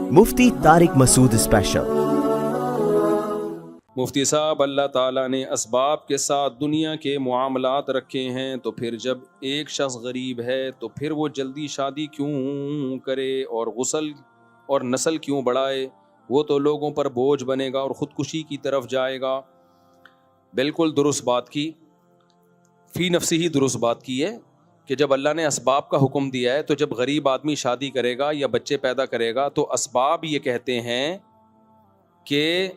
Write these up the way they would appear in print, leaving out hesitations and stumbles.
مفتی طارق مسعود special. مفتی صاحب، اللہ تعالیٰ نے اسباب کے ساتھ دنیا کے معاملات رکھے ہیں، تو پھر جب ایک شخص غریب ہے تو پھر وہ جلدی شادی کیوں کرے اور غسل اور نسل کیوں بڑھائے؟ وہ تو لوگوں پر بوجھ بنے گا اور خودکشی کی طرف جائے گا۔ بالکل درست بات کی، فی نفسی ہی درست بات کی ہے کہ جب اللہ نے اسباب کا حکم دیا ہے تو جب غریب آدمی شادی کرے گا یا بچے پیدا کرے گا تو اسباب یہ کہتے ہیں کہ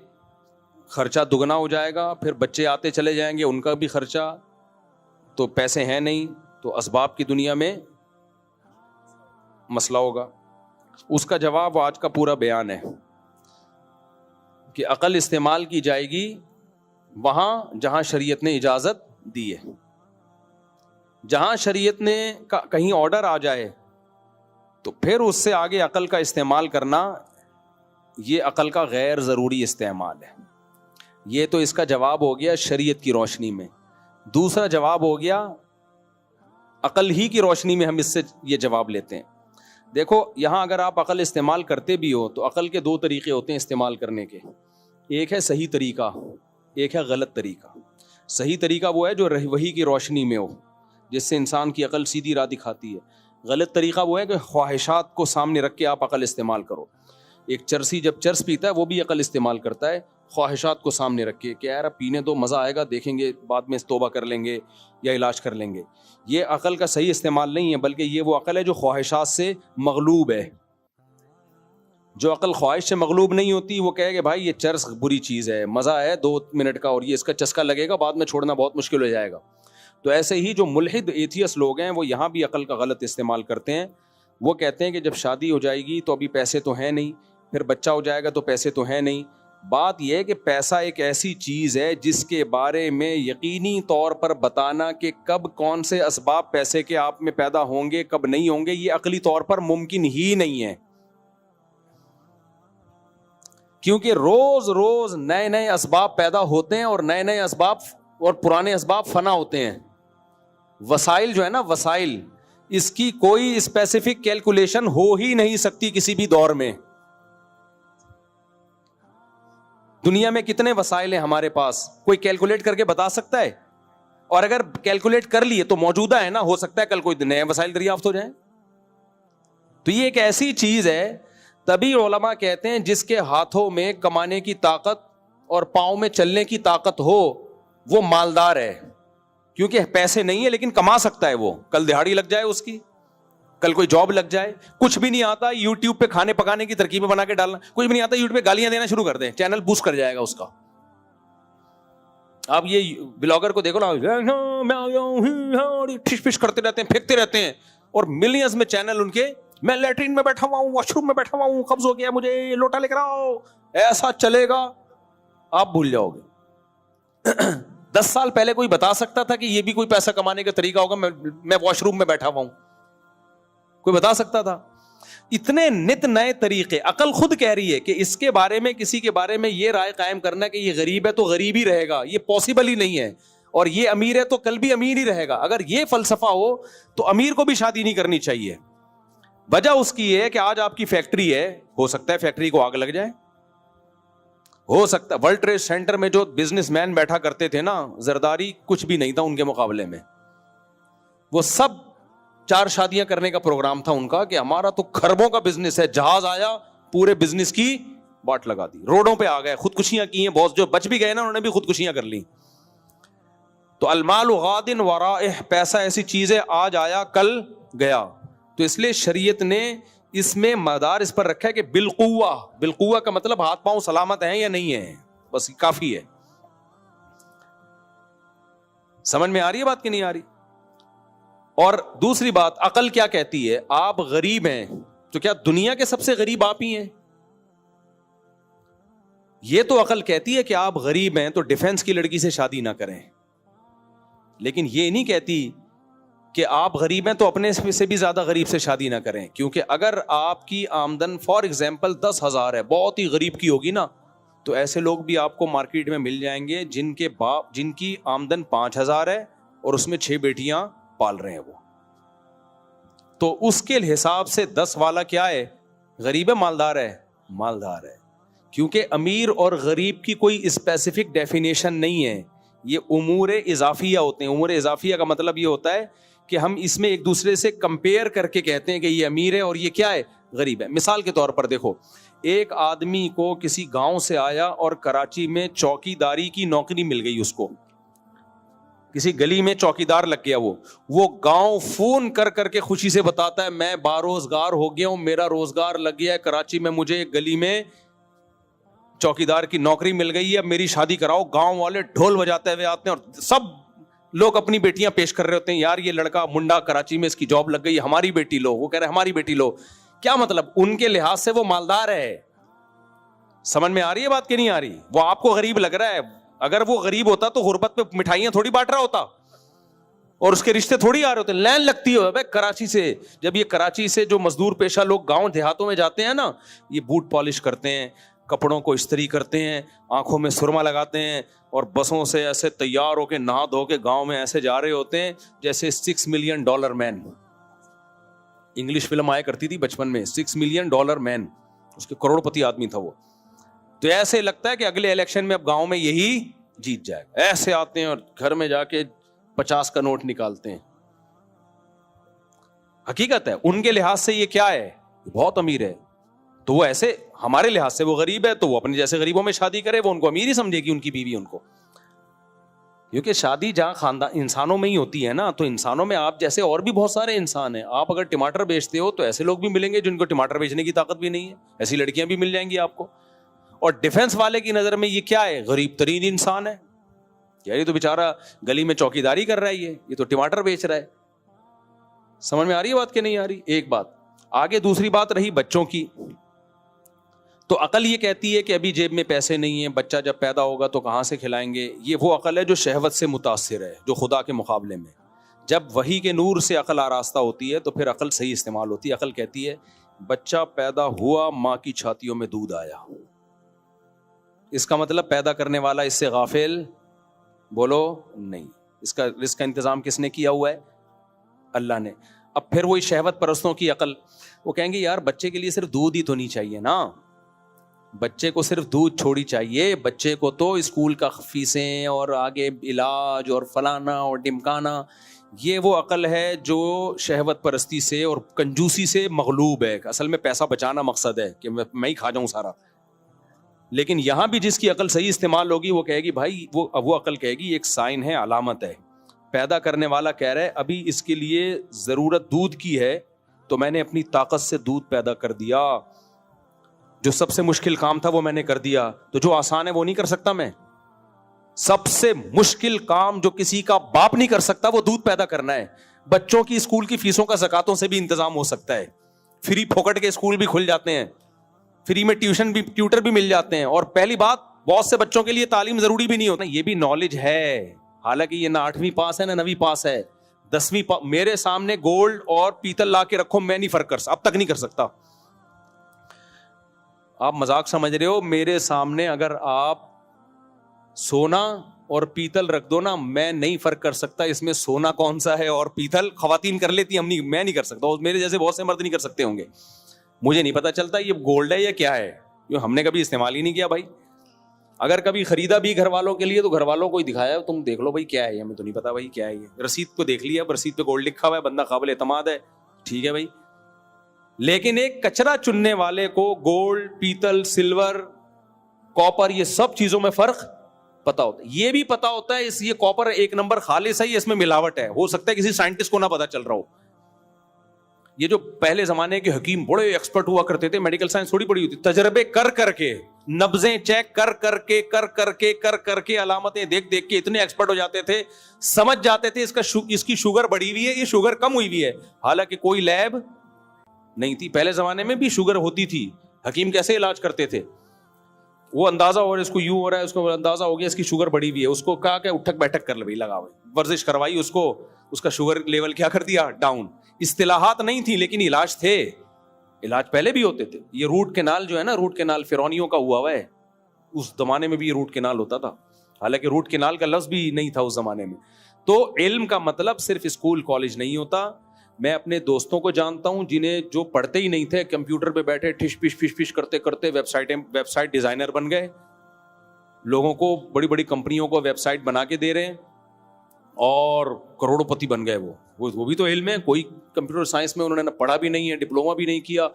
خرچہ دگنا ہو جائے گا، پھر بچے آتے چلے جائیں گے، ان کا بھی خرچہ، تو پیسے ہیں نہیں، تو اسباب کی دنیا میں مسئلہ ہوگا۔ اس کا جواب آج کا پورا بیان ہے کہ عقل استعمال کی جائے گی وہاں جہاں شریعت نے اجازت دی ہے۔ جہاں شریعت نے کہیں آرڈر آ جائے تو پھر اس سے آگے عقل کا استعمال کرنا یہ عقل کا غیر ضروری استعمال ہے۔ یہ تو اس کا جواب ہو گیا شریعت کی روشنی میں۔ دوسرا جواب ہو گیا عقل ہی کی روشنی میں، ہم اس سے یہ جواب لیتے ہیں۔ دیکھو یہاں اگر آپ عقل استعمال کرتے بھی ہو تو عقل کے دو طریقے ہوتے ہیں استعمال کرنے کے، ایک ہے صحیح طریقہ، ایک ہے غلط طریقہ۔ صحیح طریقہ وہ ہے جو وحی کی روشنی میں ہو، جس سے انسان کی عقل سیدھی راہ دکھاتی ہے۔ غلط طریقہ وہ ہے کہ خواہشات کو سامنے رکھ کے آپ عقل استعمال کرو۔ ایک چرسی جب چرس پیتا ہے وہ بھی عقل استعمال کرتا ہے خواہشات کو سامنے رکھ کے کہ یار اب پینے تو مزہ آئے گا، دیکھیں گے بعد میں توبہ کر لیں گے یا علاج کر لیں گے۔ یہ عقل کا صحیح استعمال نہیں ہے، بلکہ یہ وہ عقل ہے جو خواہشات سے مغلوب ہے۔ جو عقل خواہش سے مغلوب نہیں ہوتی وہ کہے کہ بھائی یہ چرس بری چیز ہے، مزہ ہے 2 منٹ کا اور یہ اس کا چسکا لگے گا، بعد میں چھوڑنا بہت مشکل ہو جائے گا۔ تو ایسے ہی جو ملحد ایتھیس لوگ ہیں وہ یہاں بھی عقل کا غلط استعمال کرتے ہیں۔ وہ کہتے ہیں کہ جب شادی ہو جائے گی تو ابھی پیسے تو ہیں نہیں، پھر بچہ ہو جائے گا تو پیسے تو ہیں نہیں۔ بات یہ ہے کہ پیسہ ایک ایسی چیز ہے جس کے بارے میں یقینی طور پر بتانا کہ کب کون سے اسباب پیسے کے آپ میں پیدا ہوں گے کب نہیں ہوں گے، یہ عقلی طور پر ممکن ہی نہیں ہے، کیونکہ روز روز نئے نئے اسباب پیدا ہوتے ہیں اور نئے نئے اسباب اور پرانے اسباب فنا ہوتے ہیں۔ وسائل جو ہے نا، وسائل، اس کی کوئی اسپیسیفک کیلکولیشن ہو ہی نہیں سکتی کسی بھی دور میں۔ دنیا میں کتنے وسائل ہیں ہمارے پاس، کوئی کیلکولیٹ کر کے بتا سکتا ہے؟ اور اگر کیلکولیٹ کر لیے تو موجودہ ہے نا، ہو سکتا ہے کل کوئی نئے وسائل دریافت ہو جائیں۔ تو یہ ایک ایسی چیز ہے، تبھی علماء کہتے ہیں جس کے ہاتھوں میں کمانے کی طاقت اور پاؤں میں چلنے کی طاقت ہو وہ مالدار ہے، کیونکہ پیسے نہیں ہے لیکن کما سکتا ہے۔ وہ کل دہاڑی لگ جائے اس کی، کل کوئی جاب لگ جائے، کچھ بھی نہیں آتا یوٹیوب پہ کھانے پکانے کی ترکیبیں بنا کے ڈالنا، کچھ بھی نہیں آتا یوٹیوب پہ گالیاں دینا شروع کر دیں، چینل بوسٹ کر جائے گا اس کا۔ آپ یہ بلاگر کو دیکھو نا، میں آ گیا ہوں، ٹھش پش کرتے رہتے ہیں، پھینکتے رہتے ہیں، اور ملینز میں چینل ان کے، میں لیٹرین میں بیٹھا ہوا ہوں، واش روم میں بیٹھا ہوا ہوں، قبض ہو گیا مجھے، لوٹا لے کر آؤ، ایسا چلے گا آپ بھول جاؤ گے۔ 10 سال پہلے کوئی بتا سکتا تھا کہ یہ بھی کوئی پیسہ کمانے کا طریقہ ہوگا؟ میں واش روم میں بیٹھا ہوا ہوں، کوئی بتا سکتا تھا؟ اتنے نت نئے طریقے۔ عقل خود کہہ رہی ہے کہ اس کے بارے میں، کسی کے بارے میں یہ رائے قائم کرنا کہ یہ غریب ہے تو غریب ہی رہے گا، یہ پاسبل ہی نہیں ہے، اور یہ امیر ہے تو کل بھی امیر ہی رہے گا۔ اگر یہ فلسفہ ہو تو امیر کو بھی شادی نہیں کرنی چاہیے۔ وجہ اس کی یہ ہے کہ آج آپ کی فیکٹری ہے، ہو سکتا ہے فیکٹری کو آگ لگ جائے، ہو سکتا ہے ورلڈ ٹریڈ سینٹر میں جو بزنس مین بیٹھا کرتے تھے نا، زرداری کچھ بھی نہیں تھا ان کے مقابلے میں، وہ سب 4 شادیاں کرنے کا پروگرام تھا ان کا کہ ہمارا تو خربوں کا بزنس ہے، جہاز آیا پورے بزنس کی باٹ لگا دی، روڈوں پہ آ گئے، خودکشیاں کی ہیں بہت، جو بچ بھی گئے نا انہوں نے بھی خودکشیاں کر لی۔ تو المال غاد ورائہ، پیسہ ایسی چیز ہے آج آیا کل گیا، تو اس لیے شریعت نے اس میں مدار اس پر رکھا ہے کہ بالقوہ، بالقوہ کا مطلب ہاتھ پاؤں سلامت ہیں یا نہیں ہیں، بس کافی ہے۔ سمجھ میں آ رہی ہے بات کہ نہیں آ رہی؟ اور دوسری بات، عقل کیا کہتی ہے؟ آپ غریب ہیں تو کیا دنیا کے سب سے غریب آپ ہی ہیں؟ یہ تو عقل کہتی ہے کہ آپ غریب ہیں تو ڈیفنس کی لڑکی سے شادی نہ کریں، لیکن یہ نہیں کہتی کہ آپ غریب ہیں تو اپنے سے بھی زیادہ غریب سے شادی نہ کریں، کیونکہ اگر آپ کی آمدن فار ایگزامپل 10,000 ہے، بہت ہی غریب کی ہوگی نا، تو ایسے لوگ بھی آپ کو مارکیٹ میں مل جائیں گے جن کے باپ، جن کی آمدن 5,000 ہے اور اس میں 6 بیٹیاں پال رہے ہیں وہ، تو اس کے حساب سے 10 والا کیا ہے؟ غریب ہے مالدار ہے؟ مالدار ہے. کیونکہ امیر اور غریب کی کوئی اسپیسیفک ڈیفینیشن نہیں ہے, یہ امور اضافیہ ہوتے ہیں. امور اضافیہ کا مطلب یہ ہوتا ہے کہ ہم اس میں ایک دوسرے سے کمپیئر کر کے کہتے ہیں کہ یہ امیر ہے اور یہ کیا ہے, غریب ہے. مثال کے طور پر دیکھو, ایک آدمی کو کسی گاؤں سے آیا اور کراچی میں چوکی داری کی نوکری مل گئی, اس کو کسی گلی میں چوکیدار لگ گیا. وہ گاؤں فون کر کر کے خوشی سے بتاتا ہے میں باروزگار ہو گیا ہوں, میرا روزگار لگ گیا ہے کراچی میں, مجھے ایک گلی میں چوکیدار کی نوکری مل گئی ہے, اب میری شادی کراؤ. گاؤں والے ڈھول بجاتے ہوئے آتے ہیں اور سب لوگ اپنی بیٹیاں پیش کر رہے ہوتے ہیں, یار یہ لڑکا منڈا کراچی میں اس کی جاب لگ گئی, ہماری بیٹی لو. وہ کہہ رہے ہماری بیٹی لو. کیا مطلب, ان کے لحاظ سے وہ مالدار ہے. سمجھ میں آ رہی ہے بات کہ نہیں آ رہی؟ وہ آپ کو غریب لگ رہا ہے. اگر وہ غریب ہوتا تو غربت پہ مٹھائیاں تھوڑی بانٹ رہا ہوتا اور اس کے رشتے تھوڑی آ رہے ہوتے. لین لگتی ہو بھائی کراچی سے. جب یہ کراچی سے جو مزدور پیشہ لوگ گاؤں دیہاتوں میں جاتے ہیں نا, یہ بوٹ پالش کرتے ہیں, کپڑوں کو استری کرتے ہیں, آنکھوں میں سرما لگاتے ہیں اور بسوں سے ایسے تیار ہو کے نہا دھو کے گاؤں میں ایسے جا رہے ہوتے ہیں جیسے $6 ملین مین. انگلش فلم آیا کرتی تھی بچپن میں, $6 ملین مین, اس کے کروڑ پتی آدمی تھا وہ. تو ایسے لگتا ہے کہ اگلے الیکشن میں اب گاؤں میں یہی جیت جائے. ایسے آتے ہیں اور گھر میں جا کے 50 کا نوٹ نکالتے ہیں. حقیقت ہے ان کے لحاظ سے یہ کیا ہے, بہت امیر ہے. تو وہ ایسے ہمارے لحاظ سے وہ غریب ہے, تو وہ اپنے جیسے غریبوں میں شادی کرے, وہ ان کو امیر ہی سمجھے گی ان کی بیوی ان کو. کیونکہ شادی جہاں خاندان انسانوں میں ہی ہوتی ہے نا, تو انسانوں میں آپ جیسے اور بھی بہت سارے انسان ہیں. آپ اگر ٹماٹر بیچتے ہو تو ایسے لوگ بھی ملیں گے جن کو ٹماٹر بیچنے کی طاقت بھی نہیں ہے, ایسی لڑکیاں بھی مل جائیں گی آپ کو. اور ڈیفنس والے کی نظر میں یہ کیا ہے, غریب ترین انسان ہے. یہ تو بیچارہ گلی میں چوکیداری کر رہا ہے, یہ تو ٹماٹر بیچ رہا ہے. سمجھ میں آ رہی ہے بات کہ نہیں آ رہی؟ ایک بات. آگے دوسری بات رہی بچوں کی. تو عقل یہ کہتی ہے کہ ابھی جیب میں پیسے نہیں ہیں, بچہ جب پیدا ہوگا تو کہاں سے کھلائیں گے. یہ وہ عقل ہے جو شہوت سے متاثر ہے, جو خدا کے مقابلے میں. جب وحی کے نور سے عقل آراستہ ہوتی ہے تو پھر عقل صحیح استعمال ہوتی ہے. عقل کہتی ہے بچہ پیدا ہوا, ماں کی چھاتیوں میں دودھ آیا. اس کا مطلب پیدا کرنے والا اس سے غافل بولو نہیں. اس کا رزق کا انتظام کس نے کیا ہوا ہے؟ اللہ نے. اب پھر وہی شہوت پرستوں کی عقل, وہ کہیں گے یار بچے کے لیے صرف دودھ ہی تو نہیں چاہیے نا, بچے کو صرف دودھ چھوڑی چاہیے, بچے کو تو اسکول کا فیسیں اور آگے علاج اور فلانا اور ڈمکانا. یہ وہ عقل ہے جو شہوت پرستی سے اور کنجوسی سے مغلوب ہے. اصل میں پیسہ بچانا مقصد ہے کہ میں ہی کھا جاؤں سارا. لیکن یہاں بھی جس کی عقل صحیح استعمال ہوگی وہ کہے گی بھائی, وہ عقل کہے گی ایک سائن ہے, علامت ہے. پیدا کرنے والا کہہ رہا ہے ابھی اس کے لیے ضرورت دودھ کی ہے, تو میں نے اپنی طاقت سے دودھ پیدا کر دیا. جو سب سے مشکل کام تھا وہ میں نے کر دیا, تو جو آسان ہے وہ نہیں کر سکتا میں. سب سے مشکل کام جو کسی کا باپ نہیں کر سکتا وہ دودھ پیدا کرنا ہے. بچوں کی اسکول کی فیسوں کا زکاتوں سے بھی انتظام ہو سکتا ہے. فری پھوکٹ کے اسکول بھی کھل جاتے ہیں, فری میں ٹیوٹر بھی مل جاتے ہیں. اور پہلی بات, بہت سے بچوں کے لیے تعلیم ضروری بھی نہیں ہوتا, یہ بھی نالج ہے. حالانکہ یہ نہ 8ویں پاس ہے نہ 9ویں پاس ہے, 10ویں میرے سامنے گولڈ اور پیتل لا کے رکھو, میں نہیں فرق اب تک نہیں کر سکتا. آپ مذاق سمجھ رہے ہو؟ میرے سامنے اگر آپ سونا اور پیتل رکھ دو نا, میں نہیں فرق کر سکتا اس میں سونا کون سا ہے اور پیتل. خواتین کر لیتی, میں نہیں کر سکتا, میرے جیسے بہت سے مرد نہیں کر سکتے ہوں گے. مجھے نہیں پتا چلتا یہ گولڈ ہے یا کیا ہے, جو ہم نے کبھی استعمال ہی نہیں کیا بھائی. اگر کبھی خریدا بھی گھر والوں کے لیے تو گھر والوں کو ہی دکھایا, تم دیکھ لو بھائی کیا ہے, ہمیں تو نہیں پتا بھائی کیا ہے. یہ رسید کو دیکھ لیا, رسید پہ گولڈ لکھا ہوا ہے, بندہ قابل اعتماد ہے, ٹھیک ہے بھائی. لیکن ایک کچرا چننے والے کو گولڈ, پیتل, سلور, کاپر, یہ سب چیزوں میں فرق پتا ہوتا ہے. یہ بھی پتا ہوتا ہے یہ کاپر 1 نمبر خالص ہے, اس میں ملاوٹ ہے. ہو سکتا ہے کسی سائنٹسٹ کو نہ پتا چل رہا ہو. یہ جو پہلے زمانے کے حکیم بڑے ایکسپرٹ ہوا کرتے تھے, میڈیکل سائنس تھوڑی بڑی ہوتی, تجربے کر کر کے, نبضیں چیک کر کے علامتیں دیکھ کے اتنے ایکسپرٹ ہو جاتے تھے, سمجھ جاتے تھے اس کی شوگر بڑھی ہوئی ہے, یہ شوگر کم ہوئی ہوئی ہے. حالانکہ کوئی لیب نہیں تھی. پہلے زمانے میں بھی شوگر ہوتی تھی, حکیم کیسے علاج کرتے تھے؟ وہ اندازہ ہو رہا ہے اس کو یوں ہو رہا ہے, اس کو اندازہ ہو گیا اس کی شوگر بڑھی ہوئی ہے, اس کو کہا کہ اٹھک بیٹھک کر لے, لگا ورزش کروائی اس کو, اس کا شوگر لیول کیا کر دیا, ڈاؤن. اصطلاحات نہیں تھی لیکن علاج تھے, علاج پہلے بھی ہوتے تھے. یہ روٹ کینال جو ہے نا, روٹ کینال فرعونیوں کا ہوا ہے, اس زمانے میں بھی یہ روٹ کینال ہوتا تھا, حالانکہ روٹ کینال کا لفظ بھی نہیں تھا اس زمانے میں. تو علم کا مطلب صرف اسکول کالج نہیں ہوتا, میں اپنے دوستوں کو جانتا ہوں جنہیں جو پڑھتے ہی نہیں تھے کمپیوٹر پہ بیٹھے ٹھش پش کرتے کرتے ویب سائٹ ڈیزائنر بن گئے, لوگوں کو بڑی بڑی کمپنیوں کو ویب سائٹ بنا کے دے رہے ہیں اور کروڑوں پتی بن گئے. وہ بھی تو علم ہے, کوئی کمپیوٹر سائنس میں انہوں نے پڑھا بھی نہیں ہے, ڈپلوما بھی نہیں کیا.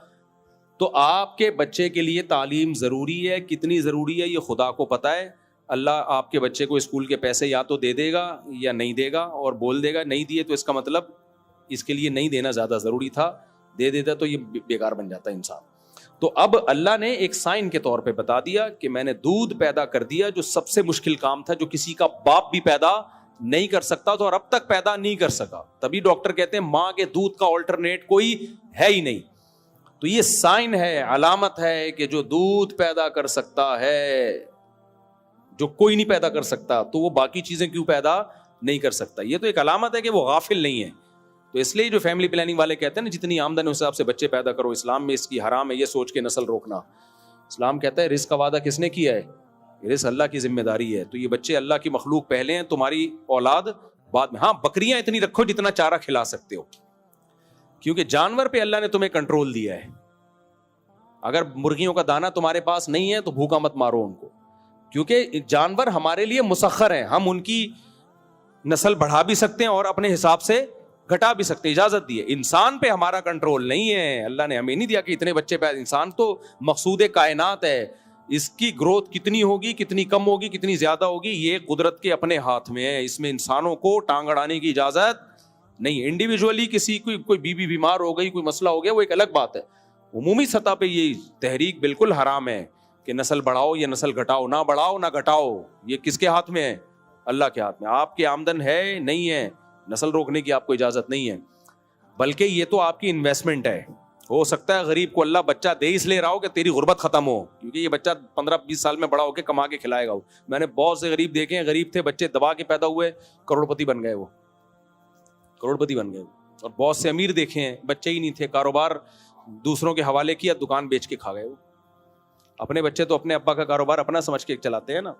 تو آپ کے بچے کے لیے تعلیم ضروری ہے, کتنی ضروری ہے یہ خدا کو پتہ ہے. اللہ آپ کے بچے کو اسکول کے پیسے یا تو دے دے گا یا نہیں دے گا, اور بول دے گا نہیں دیے تو اس کا مطلب اس کے لیے نہیں دینا زیادہ ضروری تھا, دے دیتا تو یہ بیکار بن جاتا انسان. تو اب اللہ نے ایک سائن کے طور پہ بتا دیا کہ میں نے دودھ پیدا کر دیا, جو سب سے مشکل کام تھا, جو کسی کا باپ بھی پیدا نہیں کر سکتا تھا اور اب تک پیدا نہیں کر سکا. تبھی ڈاکٹر کہتے ہیں ماں کے دودھ کا آلٹرنیٹ کوئی ہے ہی نہیں. تو یہ سائن ہے, علامت ہے کہ جو دودھ پیدا کر سکتا ہے, جو کوئی نہیں پیدا کر سکتا, تو وہ باقی چیزیں کیوں پیدا نہیں کر سکتا. یہ تو ایک علامت ہے کہ وہ غافل نہیں ہے. تو اس لیے جو فیملی پلاننگ والے کہتے ہیں نا جتنی آمدن اس حساب سے بچے پیدا کرو, اسلام میں اس کی حرام ہے یہ سوچ کے نسل روکنا. اسلام کہتا ہے رزق کا وعدہ کس نے کیا ہے, رزق اللہ کی ذمہ داری ہے. تو یہ بچے اللہ کی مخلوق پہلے ہیں, تمہاری اولاد بعد میں. ہاں بکریاں اتنی رکھو جتنا چارہ کھلا سکتے ہو, کیونکہ جانور پہ اللہ نے تمہیں کنٹرول دیا ہے. اگر مرغیوں کا دانہ تمہارے پاس نہیں ہے تو بھوکا مت مارو ان کو, کیونکہ جانور ہمارے لیے مسخر ہیں, ہم ان کی نسل بڑھا بھی سکتے ہیں اور اپنے حساب سے گھٹا بھی سکتے, اجازت دی ہے. انسان پہ ہمارا کنٹرول نہیں ہے, اللہ نے ہمیں نہیں دیا کہ اتنے بچے پیدا. انسان تو مقصود کائنات ہے, اس کی گروتھ کتنی ہوگی, کتنی کم ہوگی, کتنی زیادہ ہوگی, یہ قدرت کے اپنے ہاتھ میں ہے. اس میں انسانوں کو ٹانگ اڑانے کی اجازت نہیں. انڈیویجولی کسی کوئی بیوی بیمار ہو گئی, کوئی مسئلہ ہو گیا, وہ ایک الگ بات ہے. عمومی سطح پہ یہ تحریک بالکل حرام ہے کہ نسل بڑھاؤ یا نسل گھٹاؤ. نہ بڑھاؤ نہ گھٹاؤ, یہ کس کے ہاتھ میں ہے, اللہ کے ہاتھ میں. آپ کی آمدن ہے نہیں ہے, نسل روکنے کی آپ کو اجازت نہیں ہے, بلکہ یہ تو آپ کی انویسٹمنٹ ہے. ہو سکتا ہے غریب کو اللہ بچہ دے اس لیے رہا ہو کہ تیری غربت ختم ہو, کیونکہ یہ بچہ 15-20 سال میں بڑا ہو کے کما کے کھلائے گا. میں نے بہت سے غریب دیکھے ہیں, غریب تھے بچے دبا کے پیدا ہوئے, کروڑ پتی بن گئے, وہ کروڑ پتی بن گئے. اور بہت سے امیر دیکھے ہیں بچے ہی نہیں تھے, کاروبار دوسروں کے حوالے کیا, دکان بیچ کے کھا گئے. وہ اپنے بچے تو اپنے ابا کا کاروبار اپنا سمجھ کے چلاتے ہیں نا.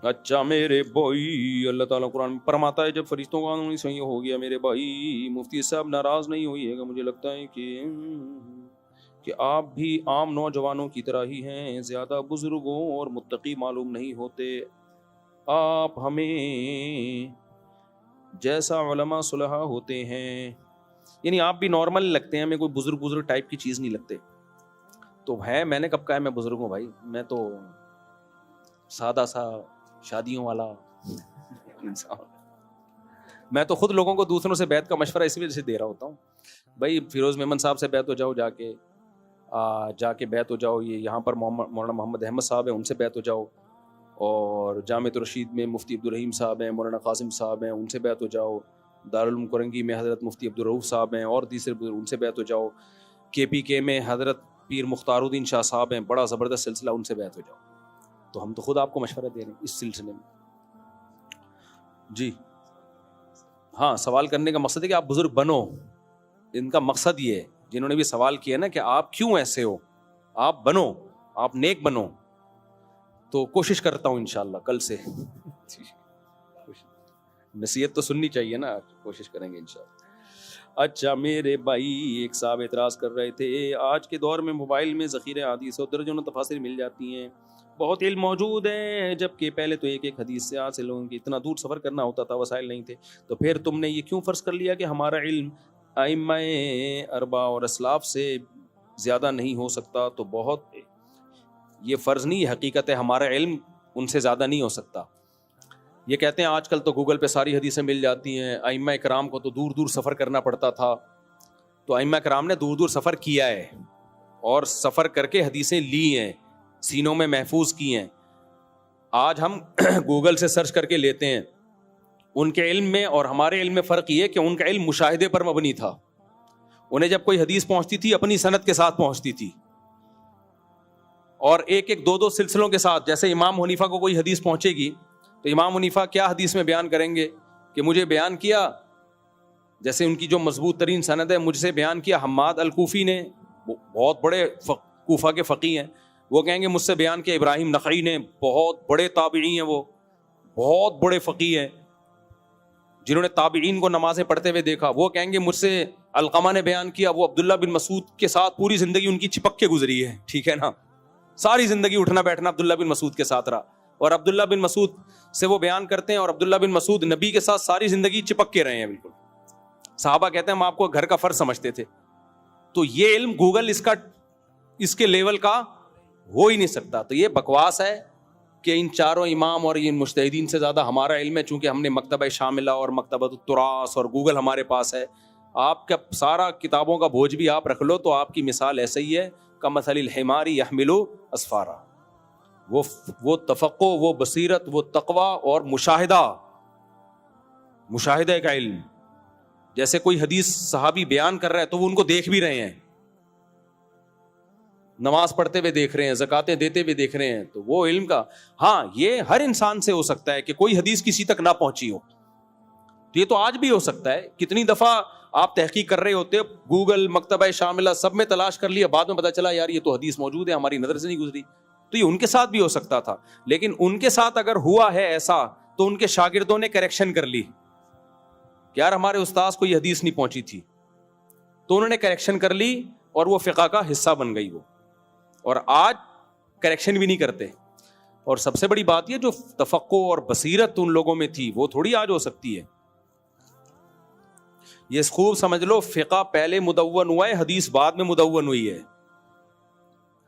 اچھا میرے بھائی, اللہ تعالیٰ قرآن میں فرماتا ہے جب فرشتوں کا قانون صحیح ہو گیا میرے بھائی, مفتی صاحب ناراض نہیں ہوئیے گا, مجھے لگتا ہے کہ آپ بھی عام نوجوانوں کی طرح ہی ہیں, زیادہ بزرگوں اور متقی معلوم نہیں ہوتے. آپ ہمیں جیسا علماء صلحاء ہوتے ہیں, یعنی آپ بھی نارمل لگتے ہیں, ہمیں کوئی بزرگ ٹائپ کی چیز نہیں لگتے. تو ہے, میں نے کب کہا ہے میں بزرگ ہوں بھائی, میں تو سادہ سا شادیوں والا انسان. میں تو خود لوگوں کو دوسروں سے بیعت کا مشورہ اسی وجہ سے دے رہا ہوتا ہوں. بھائی فیروز میمن صاحب سے بیعت ہو جاؤ, جا کے بیعت ہو جاؤ. یہ یہاں پر مولانا محمد احمد صاحب ہیں, ان سے بیعت ہو جاؤ. اور جامع رشید میں مفتی عبدالرحیم صاحب ہیں, مولانا قاسم صاحب ہیں, ان سے بیعت ہو جاؤ. دارالعلوم کرنگی میں حضرت مفتی عبدالرؤف صاحب ہیں اور دوسرے ان سے بیعت ہو جاؤ. KPK میں حضرت پیر مختار الدین شاہ صاحب ہیں, بڑا زبردست سلسلہ, ان سے بیعت ہو جاؤ. تو ہم تو خود آپ کو مشورہ دے رہے ہیں اس سلسلے میں. جی ہاں, سوال کرنے کا مقصد ہے کہ آپ بزرگ بنو. ان کا مقصد یہ ہے, جنہوں نے بھی سوال کیا نا کہ آپ کیوں ایسے ہو, آپ بنو, آپ نیک بنو. تو کوشش کرتا ہوں انشاءاللہ کل سے. نصیحت تو سننی چاہیے نا, کوشش کریں گے انشاءاللہ. اچھا میرے بھائی, ایک صاحب اعتراض کر رہے تھے, آج کے دور میں موبائل میں ذخیرہ حدیث اور درجنوں تفاسیر مل جاتی ہیں, بہت علم موجود ہے, جبکہ پہلے تو ایک حدیث سے حاصل ہوں گی, اتنا دور سفر کرنا ہوتا تھا, وسائل نہیں تھے. تو پھر تم نے یہ کیوں فرض کر لیا کہ ہمارا علم ائمہ اربع اور اسلاف سے زیادہ نہیں ہو سکتا؟ تو بہت یہ فرض نہیں, حقیقت ہے ہمارا علم ان سے زیادہ نہیں ہو سکتا. یہ کہتے ہیں آج کل تو گوگل پہ ساری حدیثیں مل جاتی ہیں, ائمہ کرام کو تو دور دور سفر کرنا پڑتا تھا. تو ائمہ کرام نے دور دور سفر کیا ہے اور سفر کر کے حدیثیں لی ہیں, سینوں میں محفوظ کی ہیں. آج ہم گوگل سے سرچ کر کے لیتے ہیں. ان کے علم میں اور ہمارے علم میں فرق یہ ہے کہ ان کا علم مشاہدے پر مبنی تھا. انہیں جب کوئی حدیث پہنچتی تھی اپنی سند کے ساتھ پہنچتی تھی, اور ایک ایک دو سلسلوں کے ساتھ. جیسے امام حنیفہ کو کوئی حدیث پہنچے گی تو امام حنیفہ کیا حدیث میں بیان کریں گے کہ مجھے بیان کیا, جیسے ان کی جو مضبوط ترین سند ہے, مجھ سے بیان کیا حماد الکوفی نے, بہت بڑے کوفہ کے فقیہ ہیں. وہ کہیں گے مجھ سے بیان کیا ابراہیم نخعی نے, بہت بڑے تابعی ہیں, وہ بہت بڑے فقیہ ہیں. جنہوں نے تابعین کو نمازیں پڑھتے ہوئے دیکھا وہ کہیں گے مجھ سے علقمہ نے بیان کیا وہ عبداللہ بن مسعود کے ساتھ پوری زندگی ان کی چپک کے گزری ہے, ٹھیک ہے نا, ساری زندگی اٹھنا بیٹھنا عبداللہ بن مسعود کے ساتھ رہا. اور عبداللہ بن مسعود سے وہ بیان کرتے ہیں, اور عبداللہ بن مسعود نبی کے ساتھ ساری زندگی چپک کے رہے ہیں بالکل. صحابہ کہتے ہیں ہم آپ کو گھر کا فرض سمجھتے تھے. تو یہ علم گوگل اس کے لیول کا ہو ہی نہیں سکتا. تو یہ بکواس ہے کہ ان چاروں امام اور ان مجتہدین سے زیادہ ہمارا علم ہے, چونکہ ہم نے مکتبہ شاملہ اور مکتبۃ التراث اور گوگل ہمارے پاس ہے. آپ کا سارا کتابوں کا بوجھ بھی آپ رکھ لو تو آپ کی مثال ایسے ہی ہے کمثل الحمار یحمل اسفارا. وہ تفقع, وہ بصیرت, وہ تقوی اور مشاہدہ کا علم. جیسے کوئی حدیث صحابی بیان کر رہا ہے تو وہ ان کو دیکھ بھی رہے ہیں, نماز پڑھتے ہوئے دیکھ رہے ہیں, زکاتیں دیتے ہوئے دیکھ رہے ہیں, تو وہ علم کا. ہاں یہ ہر انسان سے ہو سکتا ہے کہ کوئی حدیث کسی تک نہ پہنچی ہو, تو یہ تو آج بھی ہو سکتا ہے. کتنی دفعہ آپ تحقیق کر رہے ہوتے, گوگل, مکتبہ شاملہ سب میں تلاش کر لیا, بعد میں پتا چلا یار یہ تو حدیث موجود ہے, ہماری نظر سے نہیں گزری. تو یہ ان کے ساتھ بھی ہو سکتا تھا, لیکن ان کے ساتھ اگر ہوا ہے ایسا تو ان کے شاگردوں نے کریکشن کر لی کہ یار ہمارے استاذ کو یہ حدیث نہیں پہنچی تھی, تو انہوں نے کریکشن کر لی اور وہ فقہ کا حصہ بن گئی وہ. اور آج کریکشن بھی نہیں کرتے. اور سب سے بڑی بات یہ جو تفقع اور بصیرت ان لوگوں میں تھی وہ تھوڑی آج ہو سکتی ہے. یہ خوب سمجھ لو, فقہ پہلے مدون ہوا ہے, حدیث بعد میں مدون ہوئی ہے.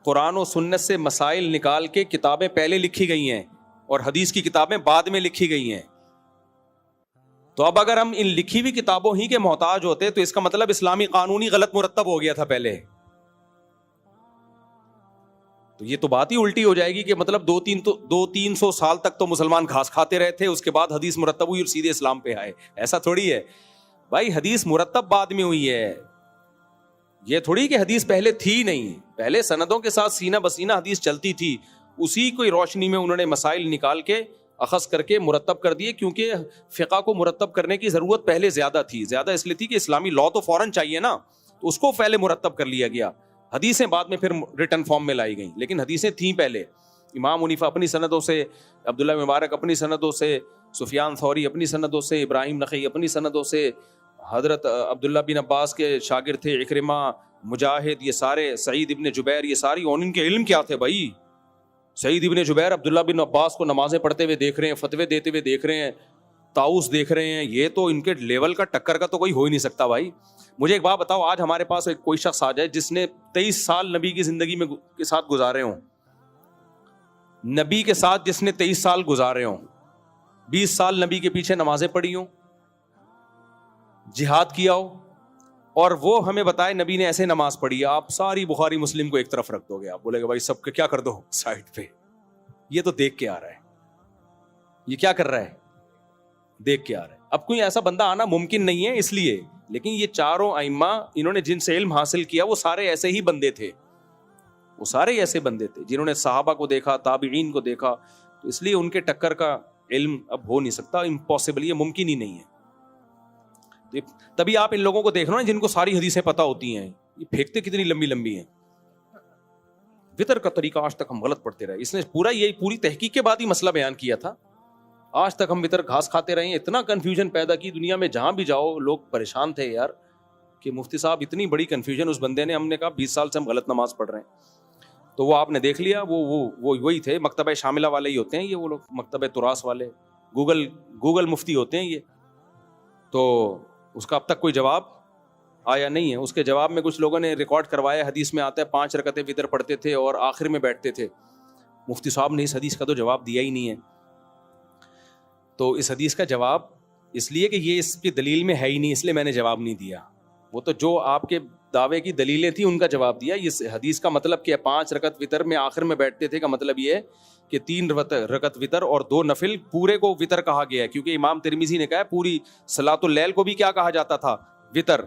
قرآن و سنت سے مسائل نکال کے کتابیں پہلے لکھی گئی ہیں اور حدیث کی کتابیں بعد میں لکھی گئی ہیں. تو اب اگر ہم ان لکھی ہوئی کتابوں ہی کے محتاج ہوتے تو اس کا مطلب اسلامی قانونی غلط مرتب ہو گیا تھا پہلے. تو یہ تو بات ہی الٹی ہو جائے گی کہ مطلب 200-300 سال تک تو مسلمان گھاس کھاتے رہے تھے, اس کے بعد حدیث مرتب ہوئی اور سیدھے اسلام پہ آئے. ایسا تھوڑی ہے بھائی, حدیث مرتب بعد میں ہوئی ہے. یہ تھوڑی کہ حدیث پہلے تھی نہیں, پہلے سندوں کے ساتھ سینہ بسینہ حدیث چلتی تھی, اسی کو روشنی میں انہوں نے مسائل نکال کے اخذ کر کے مرتب کر دیے. کیونکہ فقہ کو مرتب کرنے کی ضرورت پہلے زیادہ تھی, زیادہ اس لیے تھی کہ اسلامی لاء تو فوراً چاہیے نا, تو اس کو پہلے مرتب کر لیا گیا. حدیثیں بعد میں پھر ریٹن فارم میں لائی گئیں, لیکن حدیثیں تھیں پہلے. امام حنیفہ اپنی سندوں سے, عبداللہ مبارک اپنی سندوں سے, سفیان ثوری اپنی سندوں سے, ابراہیم نخعی اپنی سندوں سے, حضرت عبداللہ بن عباس کے شاگرد تھے اکرمہ, مجاہد, یہ سارے, سعید ابن جبیر, یہ ساری. اور ان کے علم کیا تھے بھائی؟ سعید ابن جبیر عبداللہ بن عباس کو نمازیں پڑھتے ہوئے دیکھ رہے ہیں, فتوے دیتے ہوئے دیکھ رہے ہیں, طاؤس دیکھ رہے ہیں. یہ تو ان کے لیول کا ٹکر کا تو کوئی ہو ہی نہیں سکتا بھائی. مجھے ایک بات بتاؤ, آج ہمارے پاس ایک کوئی شخص آ جائے جس نے 23 سال نبی کی زندگی میں کے ساتھ گزارے ہوں, نبی کے ساتھ جس نے 23 سال گزارے ہوں, 20 سال نبی کے پیچھے نمازیں پڑھی ہوں, جہاد کیا ہو, اور وہ ہمیں بتائے نبی نے ایسے نماز پڑھی. آپ ساری بخاری مسلم کو ایک طرف رکھ دو گے, آپ بولے گا بھائی سب کے کیا کر دو سائڈ پہ, یہ تو دیکھ کے آ رہا ہے, یہ کیا کر رہا ہے, دیکھ کے آ رہا ہے. اب کوئی ایسا بندہ آنا ممکن نہیں ہے اس لیے, لیکن یہ چاروں ائمہ انہوں نے جن سے علم حاصل کیا وہ سارے ایسے ہی بندے تھے, وہ سارے ایسے بندے تھے جنہوں نے صحابہ کو دیکھا, تابعین کو دیکھا. تو اس لیے ان کے ٹکر کا علم اب ہو نہیں سکتا, امپاسبل, یہ ممکن ہی نہیں ہے. تبھی آپ ان لوگوں کو دیکھ رہے ہیں جن کو ساری حدیثیں پتہ ہوتی ہیں, یہ پھینکتے کتنی لمبی لمبی ہیں. وطر کا طریقہ آج تک ہم غلط پڑھتے رہے. اس نے پوری تحقیق کے بعد ہی مسئلہ بیان کیا تھا. آج تک ہم وطر گھاس کھاتے رہے ہیں, اتنا کنفیوژن پیدا کی دنیا میں, جہاں بھی جاؤ لوگ پریشان تھے یار کہ مفتی صاحب اتنی بڑی کنفیوژن اس بندے نے. ہم نے کہا 20 سال سے ہم غلط نماز پڑھ رہے ہیں. تو وہ آپ نے دیکھ لیا, وہ وہی تھے, مکتبہ شاملہ والے ہی ہوتے ہیں یہ, وہ لوگ مکتبہ تراث والے, گوگل مفتی ہوتے ہیں یہ. تو اس کا اب تک کوئی جواب آیا نہیں ہے. اس کے جواب میں کچھ لوگوں نے ریکارڈ کروایا, حدیث میں آتا ہے 5 رکعتیں وطر پڑھتے تھے اور آخر میں بیٹھتے تھے. مفتی صاحب نے اس حدیث کا تو جواب دیا ہی نہیں ہے. تو اس حدیث کا جواب اس لیے کہ یہ اس کی دلیل میں ہے ہی نہیں, اس لیے میں نے جواب نہیں دیا. وہ تو جو آپ کے دعوے کی دلیلیں تھیں ان کا جواب دیا. اس حدیث کا مطلب کہ 5 رکعت وطر میں آخر میں بیٹھتے تھے کا مطلب یہ ہے کہ 3 رکعت وطر اور 2 نفل, پورے کو وطر کہا گیا ہے. کیونکہ امام ترمذی نے کہا ہے پوری صلاۃ اللیل کو بھی کیا کہا جاتا تھا, وطر.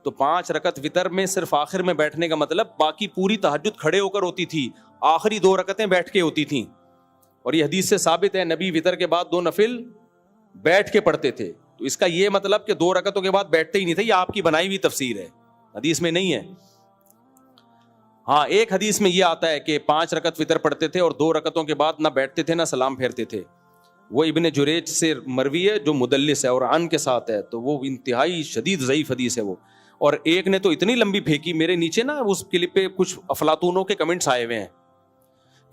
تو 5 رکعت وطر میں صرف آخر میں بیٹھنے کا مطلب باقی پوری تہجد کھڑے ہو کر ہوتی تھی, آخری 2 رکعتیں بیٹھ کے ہوتی تھیں. اور یہ حدیث سے ثابت ہے نبی وطر کے بعد 2 نفل بیٹھ کے پڑھتے تھے. تو اس کا یہ مطلب کہ 2 رکعتوں کے بعد بیٹھتے ہی نہیں تھے, یہ آپ کی بنائی ہوئی تفسیر ہے, حدیث میں نہیں ہے. ہاں ایک حدیث میں یہ آتا ہے کہ 5 رکعت وطر پڑھتے تھے اور 2 رکعتوں کے بعد نہ بیٹھتے تھے نہ سلام پھیرتے تھے. وہ ابن جریج سے مروی ہے جو مدلس ہے اور عن کے ساتھ ہے, تو وہ انتہائی شدید ضعیف حدیث ہے وہ. اور ایک نے تو اتنی لمبی پھینکی, میرے نیچے نا اس کلپ پہ کچھ افلاطونوں کے کمنٹس آئے ہوئے ہیں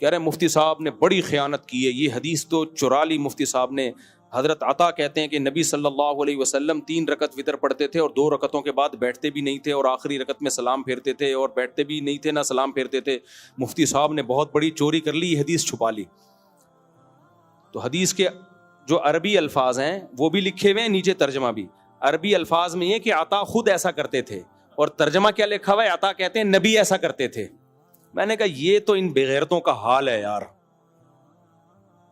کہ ارے مفتی صاحب نے بڑی خیانت کی ہے, یہ حدیث تو چرا لی مفتی صاحب نے. حضرت عطا کہتے ہیں کہ نبی صلی اللہ علیہ وسلم 3 رکعت وتر پڑھتے تھے اور 2 رکعتوں کے بعد بیٹھتے بھی نہیں تھے اور آخری رکعت میں سلام پھیرتے تھے, اور بیٹھتے بھی نہیں تھے نہ سلام پھیرتے تھے. مفتی صاحب نے بہت بڑی چوری کر لی, یہ حدیث چھپا لی. تو حدیث کے جو عربی الفاظ ہیں وہ بھی لکھے ہوئے ہیں, نیچے ترجمہ بھی. عربی الفاظ میں یہ کہ عطا خود ایسا کرتے تھے, اور ترجمہ کیا لکھا ہوا ہے, عطا کہتے ہیں نبی ایسا کرتے تھے. میں نے کہا یہ تو ان بغیرتوں کا حال ہے یار,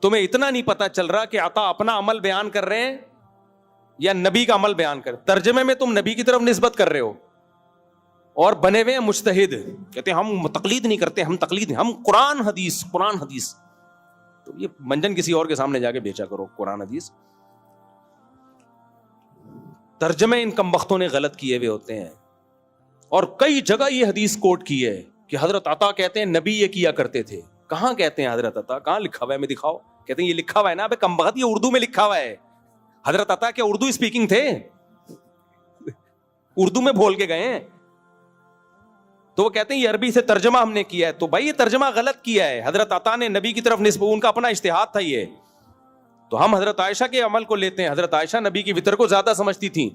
تمہیں اتنا نہیں پتا چل رہا کہ عطا اپنا عمل بیان کر رہے ہیں یا نبی کا عمل بیان کر. ترجمے میں تم نبی کی طرف نسبت کر رہے ہو اور بنے ہوئے ہیں مجتہد, کہتے ہیں ہم تقلید نہیں کرتے, ہم تقلید نہیں, ہم قرآن حدیث قرآن حدیث. تو یہ منجن کسی اور کے سامنے جا کے بیچا کرو قرآن حدیث. ترجمے ان کمبختوں نے غلط کیے ہوئے ہوتے ہیں, اور کئی جگہ یہ حدیث کوٹ کی ہے کہ حضرت عطا کہتے ہیں نبی یہ کیا کرتے تھے. کہاں کہتے ہیں حضرت عطا, کہاں لکھا ہوا ہے, میں دکھاؤ. کہتے ہیں یہ لکھا ہوا ہے نا, ابے کمبخت, یہ اردو میں لکھا ہوا ہے. حضرت عطا کیا اردو اسپیکنگ تھے, اردو میں بول کے گئے ہیں. تو وہ کہتے ہیں یہ عربی سے ترجمہ ہم نے کیا ہے. تو بھائی یہ ترجمہ غلط کیا ہے, حضرت عطا نے نبی کی طرف نسبت, ان کا اپنا اجتہاد تھا یہ. تو ہم حضرت عائشہ کے عمل کو لیتے ہیں. حضرت عائشہ نبی کی وتر کو زیادہ سمجھتی تھیں.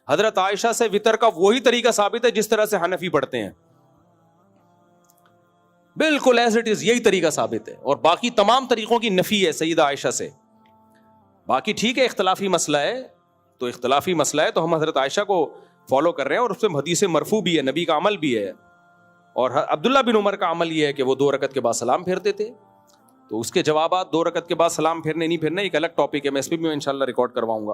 حضرت عائشہ سے وتر کا وہی طریقہ ثابت ہے جس طرح سے حنفی پڑھتے ہیں, بالکل ایز اٹ از یہی طریقہ ثابت ہے. اور باقی تمام طریقوں کی نفی ہے سیدہ عائشہ سے. باقی ٹھیک ہے اختلافی مسئلہ ہے, تو اختلافی مسئلہ ہے تو ہم حضرت عائشہ کو فالو کر رہے ہیں, اور اس میں حدیث مرفوع بھی ہے, نبی کا عمل بھی ہے. اور عبداللہ بن عمر کا عمل یہ ہے کہ وہ 2 رکعت کے بعد سلام پھیرتے تھے. تو اس کے جوابات 2 رکعت کے بعد سلام پھیرنے نہیں پھیرنے ایک الگ ٹاپک ہے, میں اس پہ بھی انشاءاللہ ریکارڈ کرواؤں گا.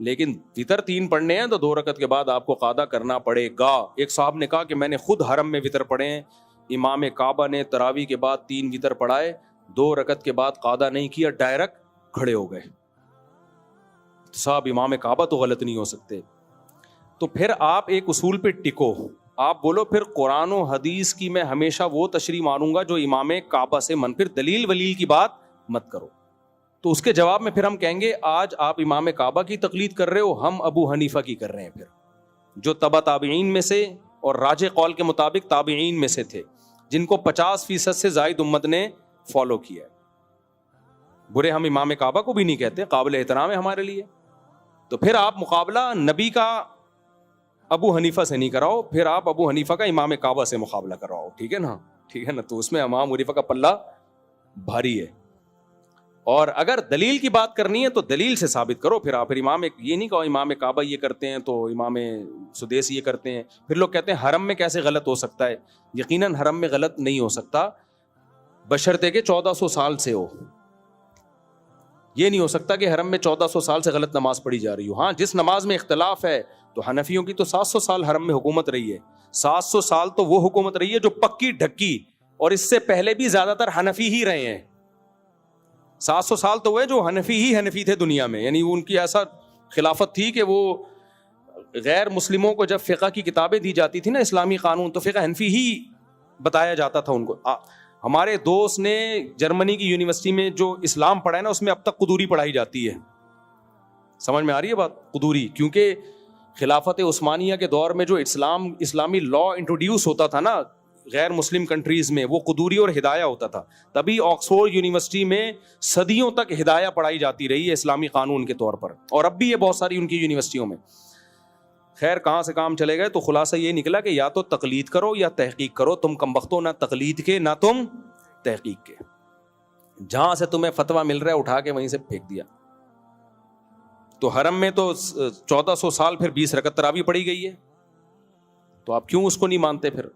لیکن وتر 3 پڑھنے ہیں تو 2 رکعت کے بعد آپ کو قاعدہ کرنا پڑے گا. ایک صاحب نے کہا کہ میں نے خود حرم میں وتر پڑھے ہیں, امام کعبہ نے تراویح کے بعد 3 وتر پڑھائے, 2 رکعت کے بعد قاعدہ نہیں کیا, ڈائریکٹ کھڑے ہو گئے. صاحب امام کعبہ تو غلط نہیں ہو سکتے. تو پھر آپ ایک اصول پہ ٹکو, آپ بولو پھر قرآن و حدیث کی میں ہمیشہ وہ تشریح مانوں گا جو امام کعبہ سے من, پھر دلیل ولیل کی بات مت کرو. تو اس کے جواب میں پھر ہم کہیں گے آج آپ امام کعبہ کی تقلید کر رہے ہو, ہم ابو حنیفہ کی کر رہے ہیں, پھر جو تبع تابعین میں سے اور راجح قول کے مطابق تابعین میں سے تھے, جن کو 50% سے زائد امت نے فالو کیا ہے. برے ہم امام کعبہ کو بھی نہیں کہتے, قابل احترام ہے ہمارے لیے. تو پھر آپ مقابلہ نبی کا ابو حنیفہ سے نہیں کراؤ, پھر آپ ابو حنیفہ کا امام کعبہ سے مقابلہ کراؤ, ٹھیک ہے نا, ٹھیک ہے نا. تو اس میں امام حنیفہ کا پلہ بھاری ہے. اور اگر دلیل کی بات کرنی ہے تو دلیل سے ثابت کرو. پھر آپ امام یہ نہیں کہو امام کعبہ یہ کرتے ہیں تو امام سدیس یہ کرتے ہیں. پھر لوگ کہتے ہیں حرم میں کیسے غلط ہو سکتا ہے. یقیناً حرم میں غلط نہیں ہو سکتا بشرطے کہ 1400 سال سے ہو. یہ نہیں ہو سکتا کہ حرم میں 1400 سال سے غلط نماز پڑھی جا رہی ہو. ہاں جس نماز میں اختلاف ہے, تو حنفیوں کی تو 700 سال حرم میں حکومت رہی ہے. 700 سال تو وہ حکومت رہی ہے جو پکی ڈھکی, اور اس سے پہلے بھی زیادہ تر حنفی ہی رہے ہیں. 700 سال تو وہ جو حنفی تھے دنیا میں, یعنی ان کی ایسا خلافت تھی کہ وہ غیر مسلموں کو جب فقہ کی کتابیں دی جاتی تھی نا, اسلامی قانون, تو فقہ حنفی ہی بتایا جاتا تھا ان کو. ہمارے دوست نے جرمنی کی یونیورسٹی میں جو اسلام پڑھا ہے نا, اس میں اب تک قدوری پڑھائی جاتی ہے. سمجھ میں آ رہی ہے بات, قدوری, کیونکہ خلافت عثمانیہ کے دور میں جو اسلامی لا انٹروڈیوس ہوتا تھا نا غیر مسلم کنٹریز میں, وہ قدوری اور ہدایہ ہوتا تھا. تبھی آکسفورڈ یونیورسٹی میں صدیوں تک ہدایہ پڑھائی جاتی رہی ہے اسلامی قانون کے طور پر, اور اب بھی یہ بہت ساری ان کی یونیورسٹیوں میں. خیر کہاں سے کام چلے گئے, تو خلاصہ یہ نکلا کہ یا تو تقلید کرو یا تحقیق کرو. تم کمبختو نہ تقلید کے نہ تم تحقیق کے. جہاں سے تمہیں فتویٰ مل رہا ہے اٹھا کے وہیں سے پھینک دیا. تو حرم میں تو 1400 سال پھر 20 رکعت تراویح پڑھی گئی ہے, تو آپ کیوں اس کو نہیں مانتے پھر.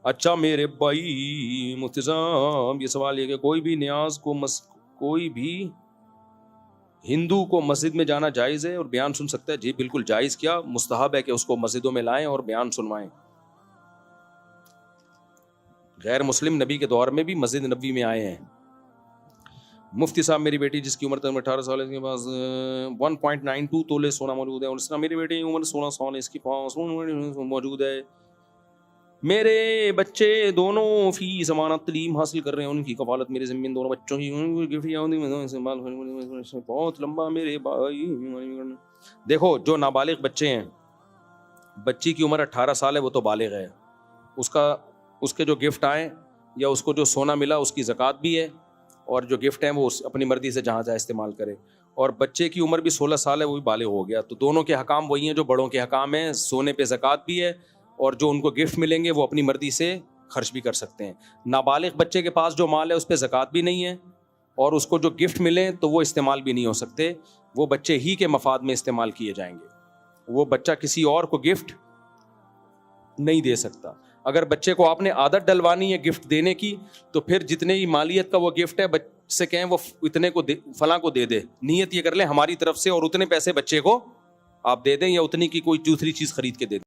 اچھا میرے بھائی مفتی صاحب, یہ سوال یہ کہ کوئی بھی نیاز کو کوئی بھی ہندو کو مسجد میں جانا جائز ہے اور بیان سن سکتا ہے؟ جی بالکل جائز, کیا مستحب ہے کہ اس کو مسجدوں میں لائیں اور بیان سنوائیں. غیر مسلم نبی کے دور میں بھی مسجد نبی میں آئے ہیں. مفتی صاحب میری بیٹی جس کی عمر 18 سال ہے, اس کے پاس 1.92 تولے سونا موجود ہے, اور اس طرح میری بیٹی کی عمر 16 سال ہے, اس کی پاس موجود ہے. میرے بچے دونوں فی ضمانت تعلیم حاصل کر رہے ہیں, ان کی کفالت میرے ذمہ, دونوں بچوں کی بہت لمبا میرے بھائی. دیکھو جو نابالغ بچے ہیں, بچی کی عمر 18 سال ہے, وہ تو بالغ ہے, اس کے جو گفٹ آئے یا اس کو جو سونا ملا اس کی زکوٰۃ بھی ہے, اور جو گفٹ ہیں وہ اپنی مرضی سے جہاں چاہے استعمال کرے. اور بچے کی عمر بھی 16 سال ہے, وہ بھی بالغ ہو گیا, تو دونوں کے حکام وہی ہیں جو بڑوں کے حکام ہیں. سونے پہ زکوٰۃ بھی ہے, اور جو ان کو گفٹ ملیں گے وہ اپنی مرضی سے خرچ بھی کر سکتے ہیں. نابالغ بچے کے پاس جو مال ہے اس پہ زکوٰۃ بھی نہیں ہے, اور اس کو جو گفٹ ملیں تو وہ استعمال بھی نہیں ہو سکتے, وہ بچے ہی کے مفاد میں استعمال کیے جائیں گے. وہ بچہ کسی اور کو گفٹ نہیں دے سکتا. اگر بچے کو آپ نے عادت ڈلوانی ہے گفٹ دینے کی, تو پھر جتنے ہی مالیت کا وہ گفٹ ہے سے کہیں وہ اتنے کو فلاں کو دے دے, نیت یہ کر لیں ہماری طرف سے, اور اتنے پیسے بچے کو آپ دے دیں, یا اتنی کی کوئی دوسری چیز خرید کے دے دیں.